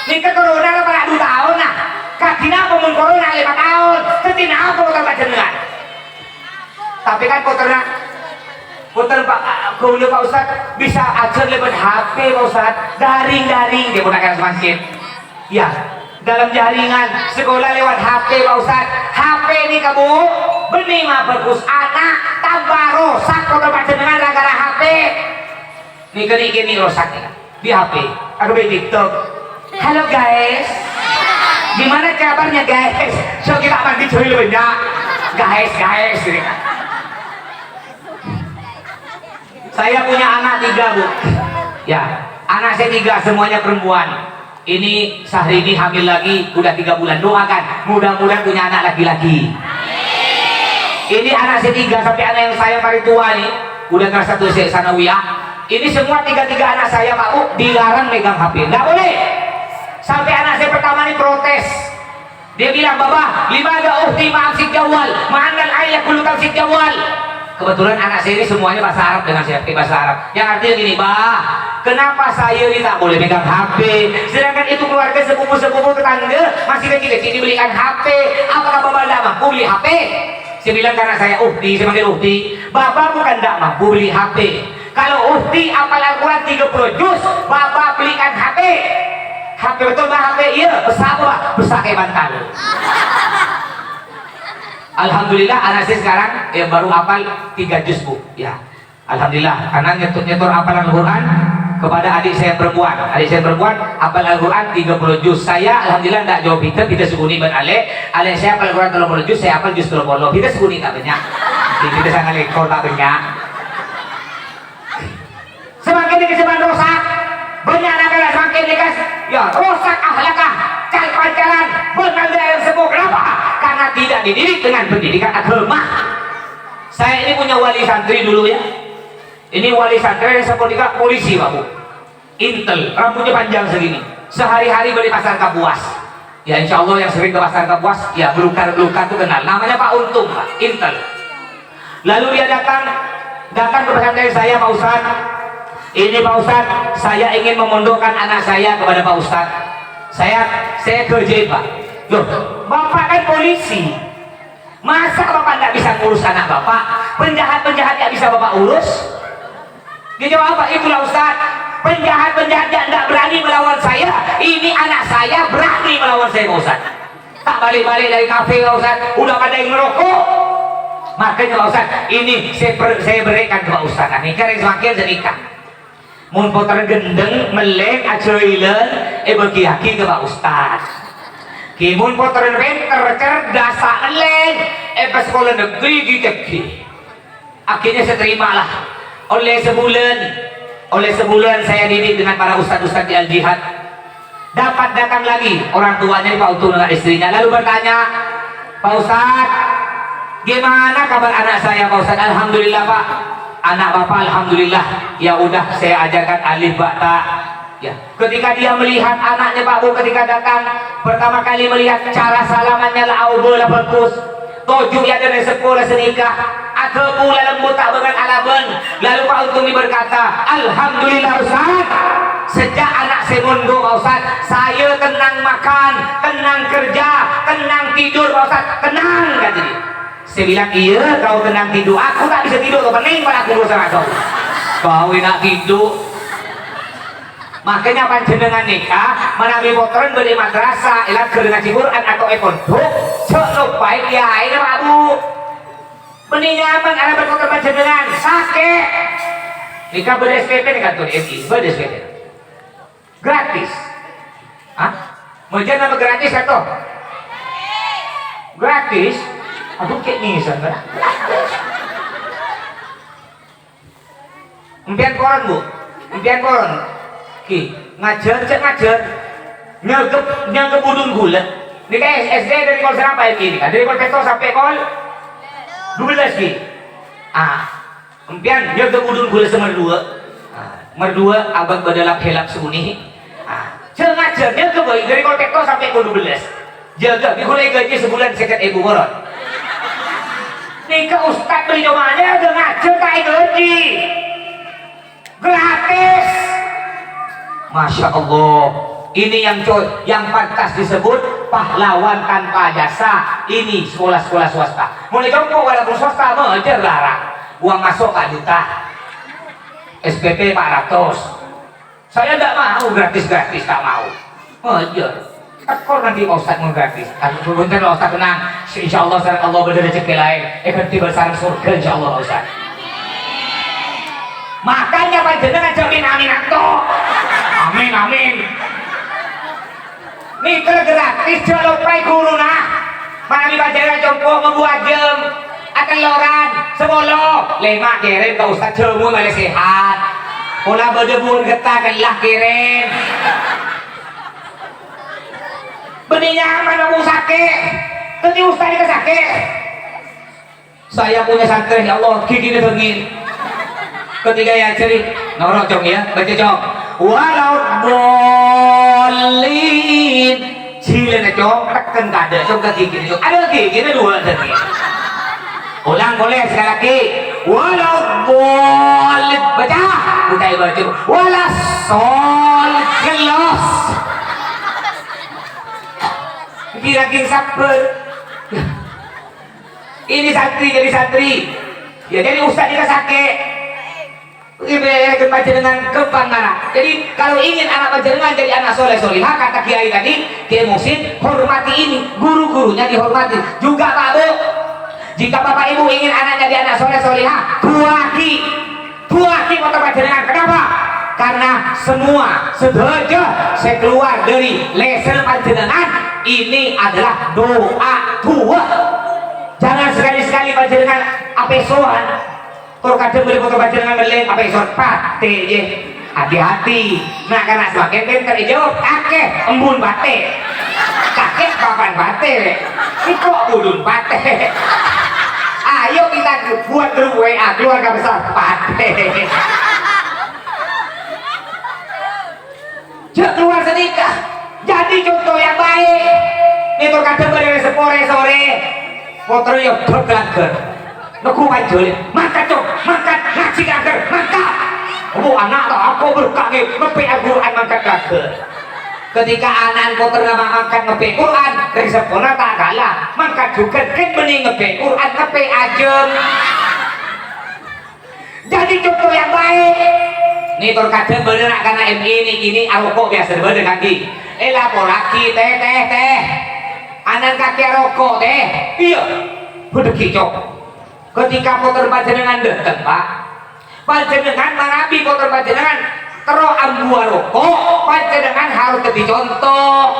Ini ke corona lah pada 2 tahun nah. Kadina pemun corona 5 tahun. Ketina apa kota jenengan? Tapi kan puter Pak Guru Pak Ustad bisa ajar lewat HP Pak Ustad, daring dia gunakan masjid. Ya, dalam jaringan sekolah lewat HP Pak Ustad. HP ini kamu benih mah bagus anak tambah rusak kota panjenengan gara-gara HP. Ini rusak ya di HP. Aku di TikTok. Halo guys, gimana kabarnya guys? So kita mandi cuy lebih banyak. Guys, ini kan. Saya punya anak 3 bu. Ya, anak saya 3 semuanya perempuan. Ini Syahrini hamil lagi, udah 3 bulan. Doakan, mudah-mudahan punya anak laki-laki. Ini anak saya 3 sampai anak yang saya paling tua nih, udah kelas 1 sanawiyah. Ini semua 3 anak saya Pak Bu dilarang megang HP. Nggak boleh. Sampai anak saya pertama nih protes. Dia bilang, "Baba, limada uhti ma'amsik jawal, ma'annal ayah kulukan sik jawal." Kebetulan anak saya ini semuanya bahasa Arab dengan saya bahasa Arab. Yang artinya gini, "Bah, kenapa saya ini tak boleh megang HP? Sedangkan itu keluarga sepupu-sepupu tetangga masih kecil-kecil dibelikan HP. Apakah Bapak tidak mampu beli HP?" Saya bilang karena saya Uhti, saya panggil Uhti. "Bapak bukan tidak mampu beli HP. Kalau uhti apal Al-Quran 30 juz, bapak belikan HP. HP betul bah HP, iya, besar apa? Besar kayak bantal. Alhamdulillah anak saya sekarang baru hafal 3 juz bu, ya. Alhamdulillah, karena nyetor hafalan Al-Quran kepada adik saya perempuan. Adik saya perempuan hafal Al-Quran 30 juz. Saya alhamdulillah tidak jawab kita seguni ben ale saya hafal Al-Quran 30 juz, saya hafal juz 30. Kita seguni tak banyak. Kita sangat lekor tak banyak. Semakin dikasih rosak, banyak negara semakin dikasih, ya rosak ahlakah, jalan benar yang semua. Kenapa? Karena tidak dididik dengan pendidikan agama. Saya ini punya wali santri dulu ya. Ini wali santri yang sekolah polisi pak bu, intel, rambutnya panjang segini, sehari-hari beli pasar Kapuas. Ya insya Allah yang sering ke pasar Kapuas, ya belukar tuh kenal. Namanya Pak Untung pak, intel. Lalu dia datang ke pesantren saya, Pak Ustaz. Ini Pak Ustaz, saya ingin memondokkan anak saya kepada Pak Ustaz. Saya kerjain Pak. Loh, Bapak kan polisi. Masa Bapak tidak bisa ngurus anak Bapak? Penjahat-penjahat tidak bisa Bapak urus? Dia jawab apa? Itulah Ustaz. Penjahat-penjahat yang tidak berani melawan saya. Ini anak saya berani melawan saya Pak Ustaz. Tak balik-balik dari kafe Pak Ustaz. Udah pada yang ngerokok. Makanya Pak Ustaz, ini saya berikan ke Pak Ustaz. Ini karena semakin sedikit. Mun poter gendeng melek aceuileun beki-haki ke Pak Ustaz. Ki mun poter pinter cerdas eleng pas sekolah negeri gigeki. Akhirnya saya terimalah. Oleh sebulan saya didik dengan para ustaz-ustaz di Al-Jihad. Dapat datang lagi orang tuanya Pak Untung dengan istrinya, lalu bertanya, Pak Ustaz, gimana kabar anak saya Pak Ustaz? Alhamdulillah Pak. Anak Bapak alhamdulillah, ya udah saya ajarkan alif ba ta. Ya, ketika dia melihat anaknya Pak Bu ketika datang pertama kali melihat cara salamannya la aubul bagus. Toju ya dari sekolah senikah atau pula lembut tak dengan alaban. Lalu Pak Untung berkata, alhamdulillah Ustaz, sejak anak saya mondok Pak Ustaz, saya tenang makan, tenang kerja, tenang tidur Pak Ustaz, tenang katanya. Saya bilang, iya kau tenang tidur, aku tak bisa tidur, kau pening pada aku berusaha kau nak tidur. Makanya panjenengan nikah menambil motoran beli madrasah ilat kerja Quran atau pondok cek baik ya ini Pak Bu benih nyaman ada berkotor panjenengan sakit nikah beli SPP nih kantor MI beli SPP gratis menjadi nama gratis atau gratis aduh kayak nisan kan impian koran Bu impian koran ki ngajar nyagep budun gula ini kayak SD dari kol sampai ini kan dari kol peto sampai kol 12 ki impian nyagep budun gula merdua abang badalap helap suni ngajar nyagep dari kol peto sampai kol 12 jaga dikulai gaji sebulan sekat ibu koron nikah ustad beli doanya udah ngajar kayak gaji gratis. Masya Allah, ini yang pantas disebut pahlawan tanpa jasa. Ini sekolah-sekolah swasta. Mulai jompo walaupun swasta mengejar larang. Uang masuk 4 juta, SPP 400. Saya tidak mau gratis-gratis, tak mau. Mengejar. Kok nanti Ustaz mau gratis? Bentar Ustaz tenang. Insya Allah sarang Allah benar rezeki lain. Tiba sarang surga insya Allah Ustaz. Makanya panjenengan jamin amin atau amin nih gratis jalur pray guru nah mana dibacakan jompo membuat jam akan loran sebolo lemak kirim ke Ustaz jemu malah sehat pola berdebur getah lah kirim benih nyaman aku sakit tadi Ustaz ini sakit saya punya santri ya Allah gigi dibengin ketika ya ceri norok cong ya baca cong walau dolin cilen cong tekan kada cong kaki gini cong ada lagi gini dua tadi ulang boleh sekali lagi walau dolin baca utai baca wala sol gelos kira-kira sabar ini santri jadi santri ya jadi ustaz kita sakit baca dengan kembang anak. Jadi kalau ingin anak panjenengan jadi anak soleh solihah, kata kiai tadi, Kiai Muhsin, hormati ini, guru-gurunya dihormati. Juga Pak Bu, jika Bapak Ibu ingin anak jadi anak soleh solihah, tuaki motor panjenengan. Kenapa? Karena semua sedaja saya keluar dari level panjenengan ini adalah doa tua. Jangan sekali-sekali panjenengan apesoan. Kalau kadang beli motor panjenengan beli apesoan pate je. Hati-hati. Nah karena sebagian pinter jawab kakek embun bate. Kakek papan bate. Ini kok udun bate. Ayo kita buat grup WA keluarga besar bate. Jangan keluar sedikit. Jadi contoh yang baik. Ini terkadang beli sore motor yang bergelagger. Naku panjul, maka cok, maka ngaji gager, maka. Oh anak tak aku berkaki ngepe Al-Quran maka gager. Ketika anak motor nggak makan ngepe Quran, dari sepona tak kalah. Maka juga kan bening ngepe Quran ngepe ajem. Jadi contoh yang baik. Nih terkadang bener karena MI ini rokok biasa bener kaki. Lapor lagi teh. Anak kaki rokok teh. Iya, udah kicok. Ketika motor panjenengan datang Pak, panjenengan marabi motor panjenengan tero ambuah rokok, panjenengan harus jadi contoh.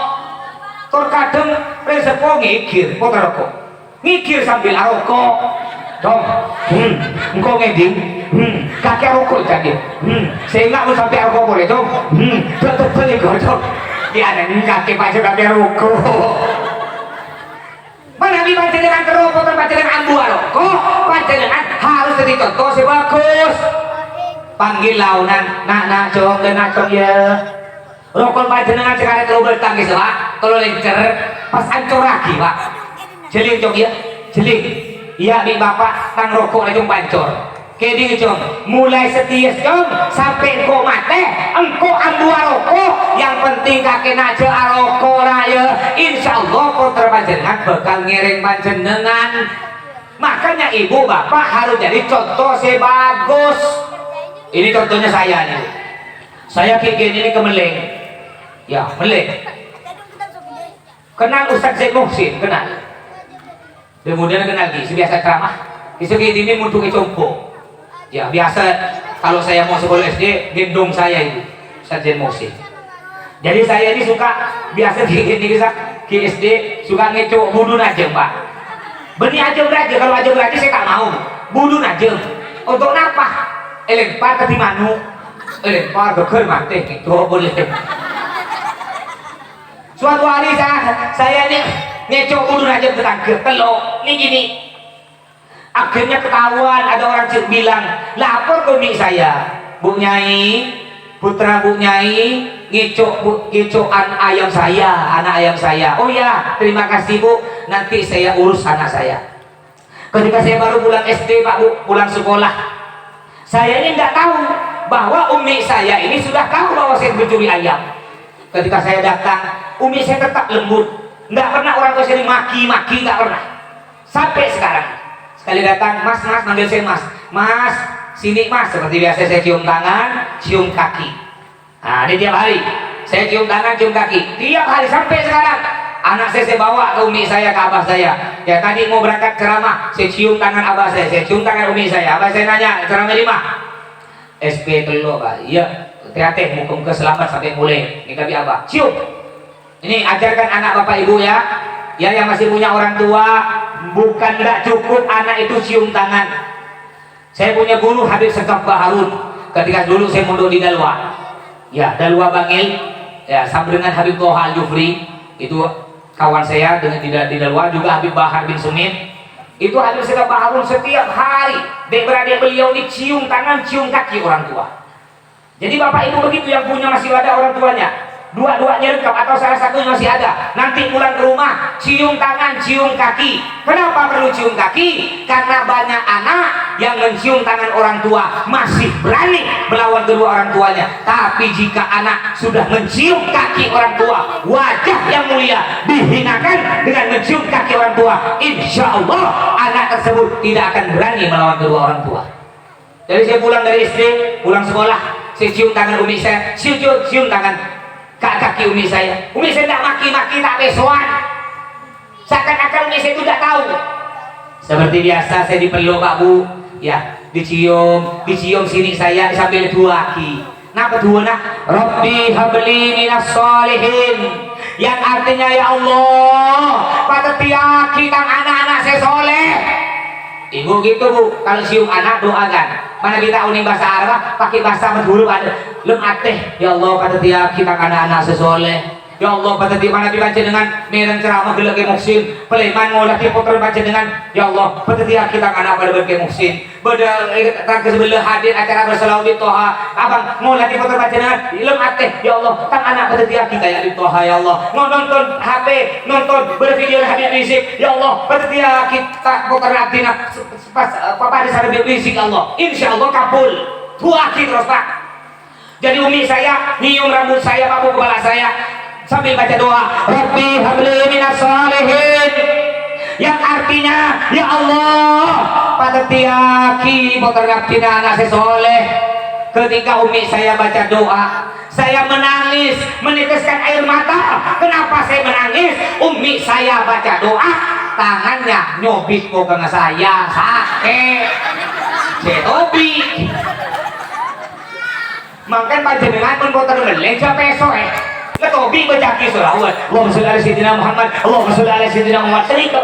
Terkadang resepo ngikir motor rokok, ngikir sambil rokok. Dong, engkau ngeding, kakek rokok jadi, sehingga mau sampai rokok boleh dong, betul dong, dia ada kakek kakek rokok. Nabi panjenengan terus motor panjenengan ambuah rokok, panjenengan harus jadi contoh sebagus. Panggil launan, nak cong ya. Rokok panjenengan sekarang kalau bertangis Pak, kalau lencer, pas ancur lagi Pak. Jeling cong ya, jeling. Iya mi bapak tang rokok aja pancor. Kedi cong, mulai setia cong sampai engkau mati, engkau ambuah rokok. Yang penting kakek aja rokok raya. Insya Allah kontra panjenengan bakal ngiring panjenengan. Makanya ibu bapak harus jadi contoh sebagus. Ini contohnya saya nih. Saya kayak gini kemeleng. Ya meleng. Kenal Ustaz Zaid Muhsin, kenal. Kemudian kenal lagi, biasa ceramah. Isu ini untuk compo. Ya biasa kalau saya mau sekolah SD gendong saya itu Ustaz Zaid Muhsin. Jadi saya ini suka biasa gini ke SD suka ngecok budun aja Pak. Beni aja beraja, kalau aja beraja saya tak mau. Budun aja. Untuk apa? Lempar ke timanu, lempar ke mati itu boleh. Suatu hari saya ini ngecok budun aja bertangga telok ini gini. Akhirnya ketahuan ada orang bilang lapor ke umi saya, Bu Nyai, putra Bu Nyai ngecokan ayam saya, anak ayam saya. Oh ya, terima kasih Bu, nanti saya urus anak saya. Ketika saya baru pulang SD Pak Bu, pulang sekolah, saya ini nggak tahu bahwa umi saya ini sudah tahu bahwa saya mencuri ayam. Ketika saya datang, umi saya tetap lembut, nggak pernah orang tua saya maki-maki, nggak pernah. Sampai sekarang, sekali datang, mas manggil saya mas, sini mas, seperti biasa saya cium tangan, cium kaki. Nah ini tiap hari saya cium tangan, cium kaki tiap hari sampai sekarang. Anak saya bawa ke umi saya, ke abah saya. Ya tadi mau berangkat ceramah, saya cium tangan abah saya cium tangan umi saya. Abah saya nanya, ceramah di mana? SP Telo Pak. Iya, hati-hati, muka selamat sampai mulai. Ini kami abah, cium. Ini ajarkan anak bapak ibu ya. Ya yang masih punya orang tua, bukan tidak cukup anak itu cium tangan. Saya punya guru Habib Sekaf Baharun. Ketika dulu saya mondok di Dalwa. Ya, Dalwa Bangil, ya sama dengan Habib Toha Al-Jufri, itu kawan saya dengan di Dalwa, juga Habib Bahar bin Sumit. Itu Habib Sekaf Baharun setiap hari beradik beliau dicium tangan, cium kaki orang tua. Jadi bapak ibu begitu yang punya masih ada orang tuanya, dua-duanya lengkap atau salah satunya masih ada, nanti pulang ke rumah cium tangan, cium kaki. Kenapa perlu cium kaki? Karena banyak anak yang mencium tangan orang tua masih berani melawan kedua orang tuanya. Tapi jika anak sudah mencium kaki orang tua, wajah yang mulia dihinakan dengan mencium kaki orang tua, insya Allah anak tersebut tidak akan berani melawan kedua orang tua. Jadi saya pulang dari SD, pulang sekolah, saya cium tangan umi saya, cium tangan kaki umi saya. Umi saya tidak maki-maki, tak pesoan. Seakan-akan umi saya itu tidak tahu. Seperti biasa saya dipeluk Pak Bu, ya dicium sini saya sambil duaki. Napa dua nak? Rabbi habli minas solihin. Yang artinya ya Allah, patetiak kita anak-anak saya soleh. Ibu gitu Bu, kalau cium anak doakan. Mana kita uning bahasa Arab, pakai bahasa Madura ada. Lem ateh, ya Allah patetiak kita anak-anak saya soleh. Ya Allah patetiak mana dibaca dengan mereng ceramah gelak muksin. Peleman ngolah diputar baca dengan ya Allah patetiak kita anak pada berke muksin. Beda tak sebelah hadir acara bersalawat di Toha. Abang ngolah diputar baca dengan lem ateh ya Allah tang anak patetiak kita ya di Toha ya Allah. Mau nonton HP, nonton bervideo Habib Rizik ya Allah patetiak kita putar abdina pas papa di sana Habib Rizik Allah. Insya Allah kabul. Tuaki terus Pak. Jadi umi saya nyium rambut saya, papu kepala saya sambil baca doa Rabbi habli minas salihin, yang artinya ya Allah patetiaki potergaptina anak soleh. Ketika umi saya baca doa, saya menangis, meneteskan air mata. Kenapa saya menangis? Umi saya baca doa, tangannya nyobit ke saya sakit setobi. Makan panjenengan pun poter meleng peso Ketobi baca selawat. Allahumma sholli ala sayyidina Muhammad. Allahumma sholli ala sayyidina Muhammad. Serika.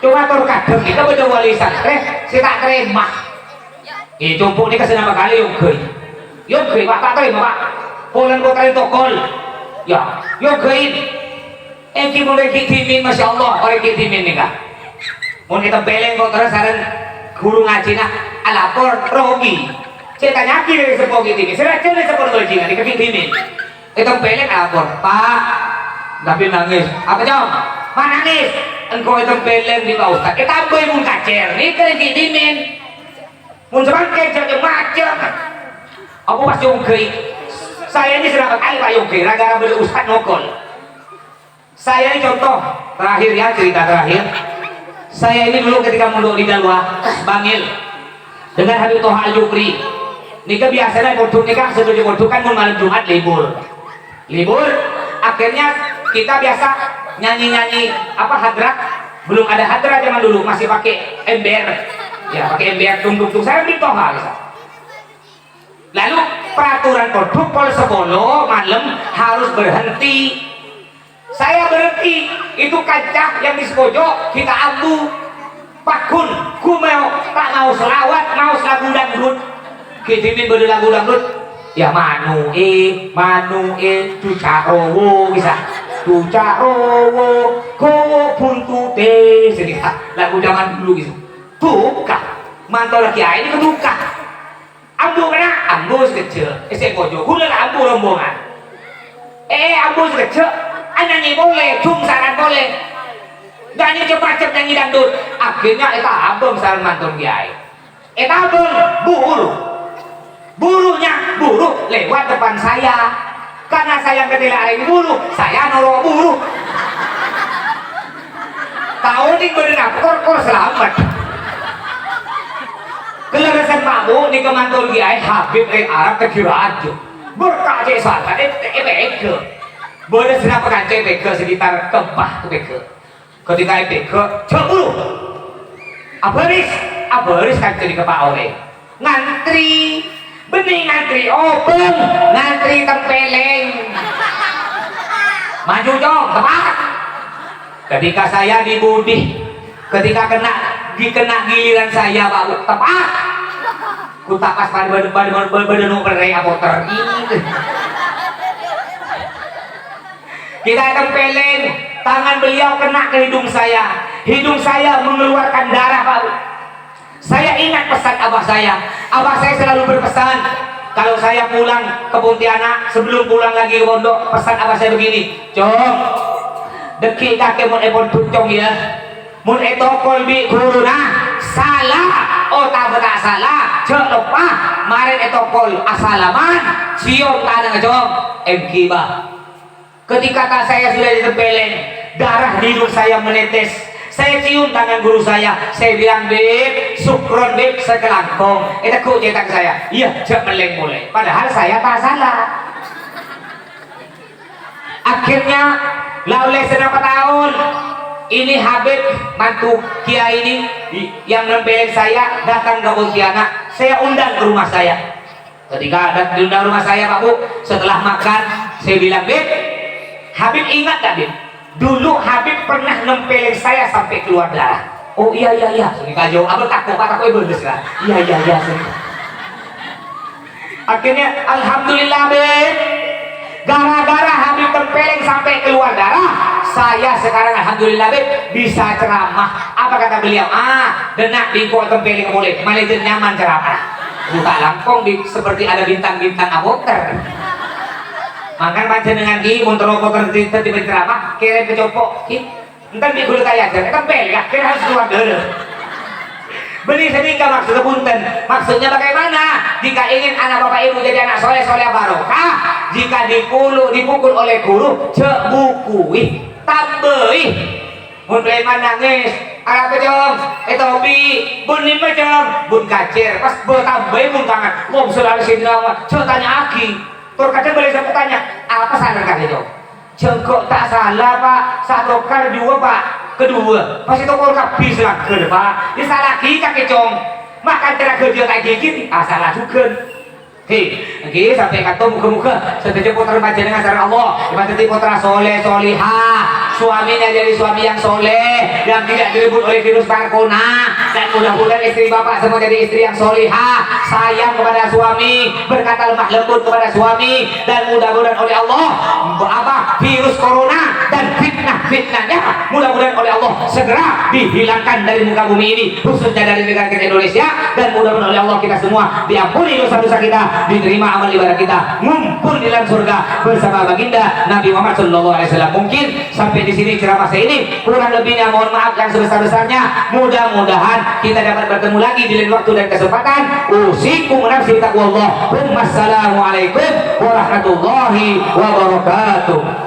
Cuma tur kadang kita baca walisan. Si tak terima. Cumpuk ni kasi nama kali yung gay. Yung gay pak tak terima pak. Pulang ko tayo tokol. Ya, yung gay. Engki mo rin kitimin masya Allah. Orang kitimin ni ka. Mun kita beleng ko terus saran guru ngaji na alapor rogi. Saya tanya kiri sepuluh kitimin. Saya cari sepuluh dolcina di kitimin. Itong pelek lapor, Pak, tapi nangis. Apa jam? Mana nangis? Engkau itong pelek di bawah Ustaz. Kita boy mun kacer, ni kena didimin. Mun sekarang kacer yang macam. Aku pas yongkei. Saya ini sedang kali Pak yongkei. Gara-gara beli Ustaz nokol. Saya ini contoh terakhir ya, cerita terakhir. Saya ini dulu ketika mondok di Dalwa, Bangil, dengan Habib Toha Al-Jukri. Nikah biasanya bodoh nikah sebelum bodoh kan malam Jumat libur. Akhirnya kita biasa nyanyi apa hadrat, belum ada hadrat zaman dulu, masih pakai ember ya, pakai ember tung saya di Toha bisa. Lalu peraturan kodok pol 10 malam harus berhenti. Saya berhenti, itu kancah yang di sepojok kita ambu pakun ku mau tak mau selawat, mau lagu dangdut kitimin berde lagu dangdut ya manu cucarowo bisa cucarowo kowo buntute sedikit lagu zaman dulu gitu tukah mantau lagi ini ketukah ambu kena ambu sekecil pojok gula ambu rombongan ambu sekecil nyanyi boleh saran boleh nyanyi macam nyanyi dangdut akhirnya eta abang saran mantun kiai eta abang buruhnya lewat depan saya karena saya ketelain buruh saya nolong buruh tahu nih bener kor selamat kelerasan pamu nih kemantul kiai Habib Arab kekira aja berkah cek salah eke boleh senapa kan cek sekitar kempah ketika eke cebulu abaris kan jadi kepak oleh ngantri bening ngantri obeng ngantri tempeleng maju dong tepat ketika saya dibudih ketika dikena giliran saya Pak tepat ku tapas pada badan berai apoter kita tempeleng tangan beliau kena ke hidung saya mengeluarkan darah Pak. Saya ingat pesan abah saya selalu berpesan kalau saya pulang ke Pontianak sebelum pulang lagi ke pondok pesan abah saya begini cong deki kakek mun epon tuncong ya mun etokol bi guruna salah tak salah cek lepah maren etokol asalaman cium tanah ngejong emkiba ketika saya sudah ditempeleng darah di hidung saya menetes saya cium tangan guru saya bilang Beb sukron bib sekelangkong itu ku cetak saya iya cek meleng mulai padahal saya tak salah. Akhirnya laulai berapa tahun ini Habib mantu Kiai ini yang nempelin saya datang ke Pontianak, saya undang ke rumah saya. Ketika ada di rumah saya Pak Bu, setelah makan saya bilang, Bib, Habib ingat gak Bib? Dulu Habib pernah nempelin saya sampai keluar darah. Oh iya sini kajo, abang takut beres lah. Iya sini. Akhirnya Alhamdulillah Bib, gara-gara Habib tempeleng sampai keluar darah, saya sekarang Alhamdulillah Bib bisa ceramah. Apa kata beliau? Denak bingkol tempeleng boleh, manajer nyaman ceramah. Buka langkong seperti ada bintang-bintang aboter. Makan macam dengan ki, montor-montor tiba-tiba ceramah, kirim ke copok. Entar di gula kaya aja, tempel ya, kira harus keluar dulu. Beli sedikit maksudnya punten. Maksudnya bagaimana? Jika ingin anak bapak ibu jadi anak soleh barokah, jika dipukul oleh guru, cebukui, tambui. Mun preman nangis, arah pejong, hobi, bun lima jam, bun kacir, pas bertambai bun tangan, ngom selalu sindrama, tanya aki, tur kacir boleh saya tanya, apa salah kali itu? Jengkok tak salah Pak, satu kar dua Pak, kedua, pas itu kor kabis lagi Pak, ini salah lagi kaki cong, makan cara kerja kayak gini, salah juga. Oke, sampai kata muka-muka setuju putra baca dengan cara Allah berarti putra soleh solihah, suaminya jadi suami yang soleh yang tidak diribut oleh virus corona, dan mudah-mudahan istri bapak semua jadi istri yang solihah, sayang kepada suami, berkata lemah lembut kepada suami, dan mudah-mudahan oleh Allah virus corona dan fitnahnya mudah-mudahan oleh Allah segera dihilangkan dari muka bumi ini, khususnya dari negara kita Indonesia, dan mudah-mudahan oleh Allah kita semua diampuni dosa-dosa kita, diterima amal ibadah kita, ngumpul di dalam surga bersama baginda Nabi Muhammad SAW. Mungkin sampai di sini ceramah saya ini, kurang lebihnya mohon maaf yang sebesar-besarnya. Mudah-mudahan kita dapat bertemu lagi di lain waktu dan kesempatan. Usikum nafsi taqwallah. Wassalamualaikum warahmatullahi wabarakatuh.